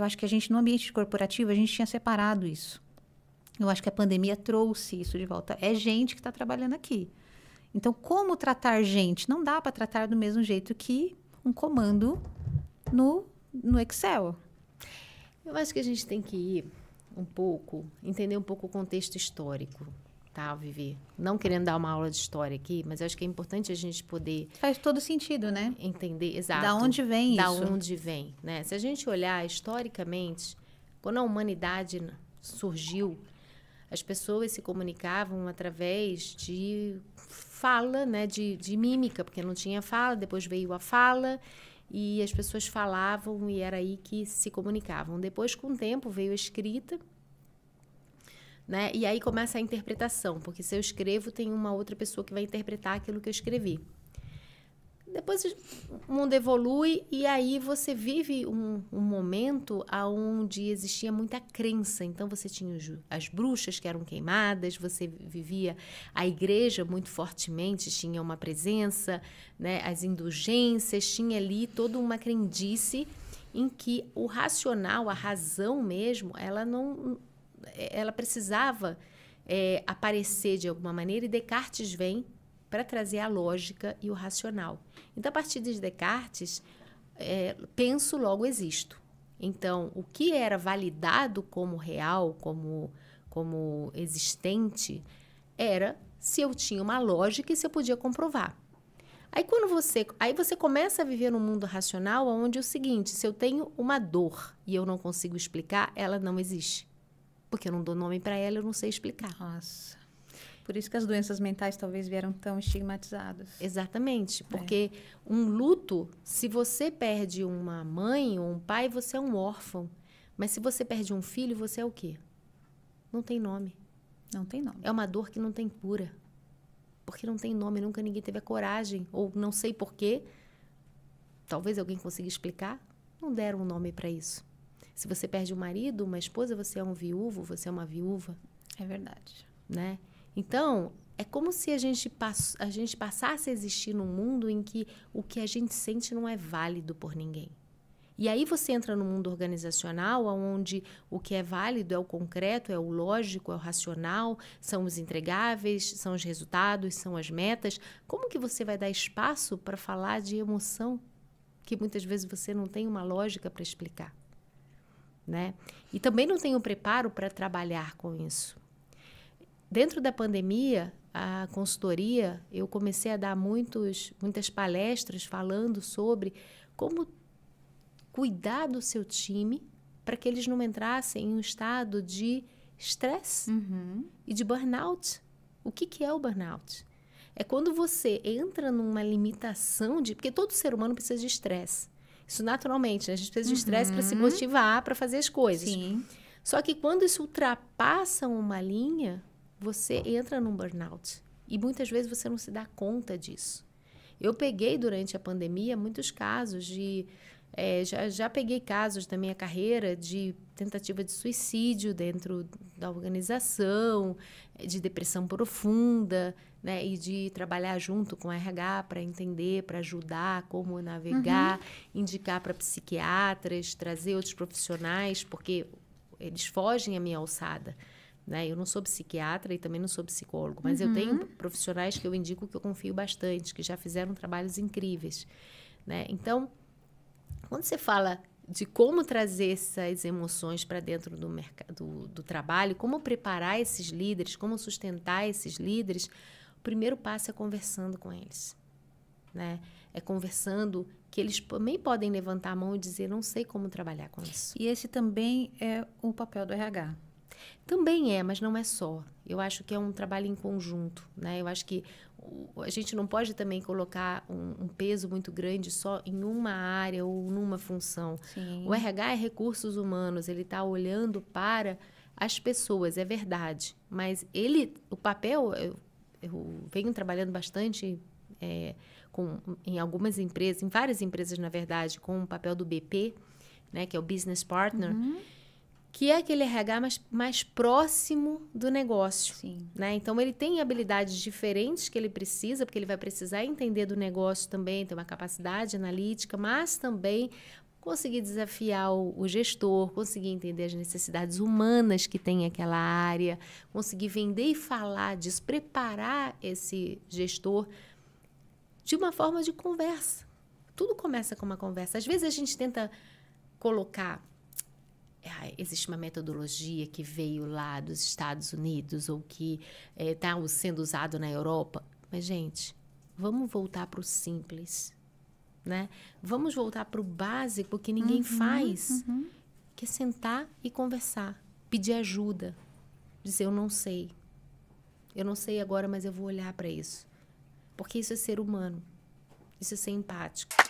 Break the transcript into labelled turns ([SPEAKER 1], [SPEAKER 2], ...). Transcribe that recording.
[SPEAKER 1] que eu acho que a gente, no ambiente corporativo, a gente tinha separado isso. Eu acho que a pandemia trouxe isso de volta. É gente que está trabalhando aqui. Então, como tratar gente? Não dá para tratar do mesmo jeito que um comando no Excel.
[SPEAKER 2] Eu acho que a gente tem que ir entender um pouco o contexto histórico, tá, Vivi? Não querendo dar uma aula de história aqui, mas eu acho que é importante a gente poder...
[SPEAKER 1] Faz todo sentido, né?
[SPEAKER 2] Entender, exato.
[SPEAKER 1] Da onde vem
[SPEAKER 2] da
[SPEAKER 1] isso?
[SPEAKER 2] Da onde vem, né? Se a gente olhar historicamente, quando a humanidade surgiu, as pessoas se comunicavam através de fala, né? De mímica, porque não tinha fala, depois veio a fala... E as pessoas falavam e era aí que se comunicavam. Depois, com o tempo, veio a escrita, né? E aí começa a interpretação, porque se eu escrevo, tem uma outra pessoa que vai interpretar aquilo que eu escrevi. Depois o mundo evolui e aí você vive um momento onde existia muita crença. Então, você tinha as bruxas que eram queimadas, você vivia a igreja muito fortemente, tinha uma presença, né? As indulgências, tinha ali toda uma crendice em que o racional, a razão mesmo, ela precisava aparecer de alguma maneira, e Descartes vem para trazer a lógica e o racional. Então, a partir de Descartes, penso, logo existo. Então, o que era validado como real, como existente, era se eu tinha uma lógica e se eu podia comprovar. Aí você começa a viver num mundo racional onde é o seguinte: se eu tenho uma dor e eu não consigo explicar, ela não existe. Porque eu não dou nome para ela, eu não sei explicar.
[SPEAKER 1] Nossa. Por isso que as doenças mentais talvez vieram tão estigmatizadas.
[SPEAKER 2] Exatamente. Porque um luto, se você perde uma mãe ou um pai, você é um órfão. Mas se você perde um filho, você é o quê? Não tem nome.
[SPEAKER 1] Não tem nome.
[SPEAKER 2] É uma dor que não tem cura. Porque não tem nome, nunca ninguém teve a coragem. Ou não sei porquê. Talvez alguém consiga explicar. Não deram um nome para isso. Se você perde um marido, uma esposa, você é um viúvo, você é uma viúva.
[SPEAKER 1] É verdade.
[SPEAKER 2] Né? Então, é como se a gente passasse a existir num mundo em que o que a gente sente não é válido por ninguém. E aí você entra no mundo organizacional, onde o que é válido é o concreto, é o lógico, é o racional, são os entregáveis, são os resultados, são as metas. Como que você vai dar espaço para falar de emoção, que muitas vezes você não tem uma lógica para explicar? Né? E também não tem o preparo para trabalhar com isso. Dentro da pandemia, a consultoria, eu comecei a dar muitas palestras falando sobre como cuidar do seu time para que eles não entrassem em um estado de estresse e de burnout. O que é o burnout? É quando você entra numa limitação porque todo ser humano precisa de estresse. Isso naturalmente, né? A gente precisa de estresse para se motivar, para fazer as coisas.
[SPEAKER 1] Sim.
[SPEAKER 2] Só que quando isso ultrapassa uma linha, você entra num burnout. E muitas vezes você não se dá conta disso. Eu peguei durante a pandemia muitos casos de... já peguei casos da minha carreira de tentativa de suicídio dentro da organização, de depressão profunda, né? E de trabalhar junto com a RH para entender, para ajudar como navegar, indicar para psiquiatras, trazer outros profissionais, porque eles fogem à minha alçada. Né? Eu não sou psiquiatra e também não sou psicólogo, mas eu tenho profissionais que eu indico que eu confio bastante, que já fizeram trabalhos incríveis. Né? Então, quando você fala de como trazer essas emoções para dentro do mercado, do trabalho, como preparar esses líderes, como sustentar esses líderes, o primeiro passo é conversando com eles. Né? É conversando que eles também podem levantar a mão e dizer, não sei como trabalhar com isso.
[SPEAKER 1] E esse também é o papel do RH.
[SPEAKER 2] Também é, mas não é só. Eu acho que é um trabalho em conjunto, né? Eu acho que a gente não pode também colocar um peso muito grande só em uma área ou numa função.
[SPEAKER 1] Sim.
[SPEAKER 2] O RH é recursos humanos, ele está olhando para as pessoas, é verdade. Mas o papel, eu venho trabalhando bastante em algumas empresas, em várias empresas, na verdade, com o papel do BP, né, que é o Business Partner, que é aquele RH mais próximo do negócio.
[SPEAKER 1] Sim.
[SPEAKER 2] Né? Então, ele tem habilidades diferentes que ele precisa, porque ele vai precisar entender do negócio também, ter uma capacidade analítica, mas também conseguir desafiar o gestor, conseguir entender as necessidades humanas que tem aquela área, conseguir vender e falar disso, preparar esse gestor de uma forma de conversa. Tudo começa com uma conversa. Às vezes a gente tenta colocar... existe uma metodologia que veio lá dos Estados Unidos ou que está sendo usado na Europa. Mas, gente, vamos voltar para o simples, né? Vamos voltar para o básico que ninguém faz, que é sentar e conversar, pedir ajuda, dizer eu não sei agora, mas eu vou olhar para isso, porque isso é ser humano, isso é ser empático.